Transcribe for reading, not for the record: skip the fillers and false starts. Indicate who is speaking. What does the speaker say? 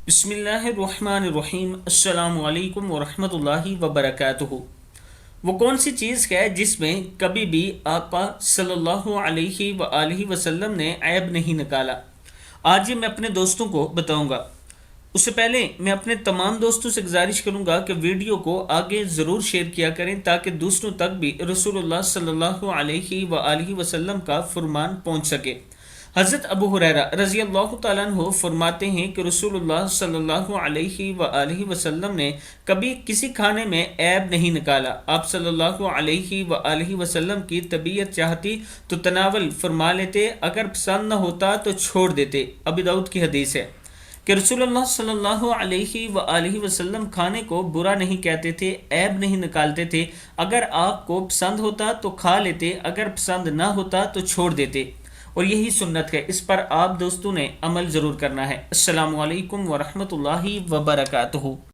Speaker 1: بسم اللہ الرحمن الرحیم، السلام علیکم ورحمۃ اللہ وبرکاتہ۔ وہ کون سی چیز ہے جس میں کبھی بھی آقا صلی اللہ علیہ وآلہ وسلم نے عیب نہیں نکالا؟ آج یہ میں اپنے دوستوں کو بتاؤں گا۔ اس سے پہلے میں اپنے تمام دوستوں سے گزارش کروں گا کہ ویڈیو کو آگے ضرور شیئر کیا کریں تاکہ دوسروں تک بھی رسول اللہ صلی اللہ علیہ وآلہ وسلم کا فرمان پہنچ سکے۔ حضرت ابو ہریرہ رضی اللہ تعالیٰ عنہ فرماتے ہیں کہ رسول اللہ صلی اللہ علیہ وآلہ وسلم نے کبھی کسی کھانے میں عیب نہیں نکالا۔ آپ صلی اللہ علیہ وآلہ وسلم کی طبیعت چاہتی تو تناول فرما لیتے، اگر پسند نہ ہوتا تو چھوڑ دیتے۔ ابی داؤد کی حدیث ہے کہ رسول اللہ صلی اللہ علیہ وآلہ وسلم کھانے کو برا نہیں کہتے تھے، عیب نہیں نکالتے تھے۔ اگر آپ کو پسند ہوتا تو کھا لیتے، اگر پسند نہ ہوتا تو چھوڑ دیتے، اور یہی سنت ہے۔ اس پر آپ دوستوں نے عمل ضرور کرنا ہے۔ السلام علیکم ورحمۃ اللہ وبرکاتہ۔